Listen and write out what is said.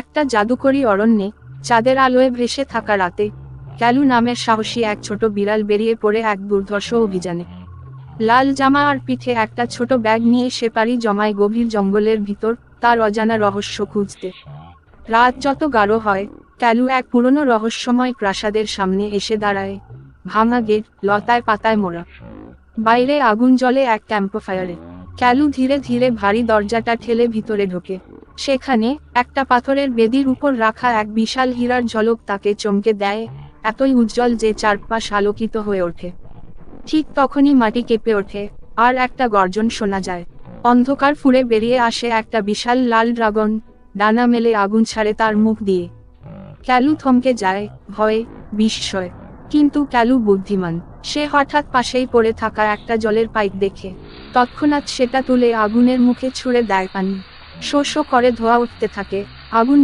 একটা জাদুকরী অরণ্যে চাঁদের আলোয় ভেসে থাকা রাতে ক্যালু নামের সাহসী এক ছোট বিড়াল বেরিয়ে পড়ে এক দুর্ধর্ষ অভিযানে। লাল জামা আর পিঠে একটা ছোট ব্যাগ নিয়ে সে পাড়ি জমায় গভীর জঙ্গলের ভিতর, তার অজানা রহস্য খুঁজতে। রাত যত গাঢ় হয়, ক্যালু এক পুরনো রহস্যময় প্রাসাদের সামনে এসে দাঁড়ায়। ভাঙা গেট, লতায় পাতায় মোড়া, বাইরে আগুন জ্বলে এক ক্যাম্পফায়ারে। ক্যালু ধীরে ধীরে ভারী দরজাটা ঠেলে ভিতরে ঢোকে। সেখানে একটা পাথরের বেদির উপর রাখা এক বিশাল হীরার ঝলক তাকে চমকে দেয়, এতই উজ্জ্বল যে চারপাশ আলোকিত হয়ে ওঠে। ঠিক তখনই মাটি কেঁপে ওঠে, আর একটা গর্জন শোনা যায়। অন্ধকার ফুঁড়ে বেরিয়ে আসে একটা বিশাল লাল ড্রাগন, ডানা মেলে আগুন ছাড়ে তার মুখ দিয়ে। ক্যালু থমকে যায়, ভয়ে, বিস্ময়ে। কিন্তু ক্যালু বুদ্ধিমান, সে হঠাৎ পাশেই পড়ে থাকা একটা জলের পাইপ দেখে। তৎক্ষণাৎ সেটা তুলে আগুনের মুখে ছুঁড়ে দেয় পানি। শো শো করে ধোঁয়া উঠতে থাকে। আগুন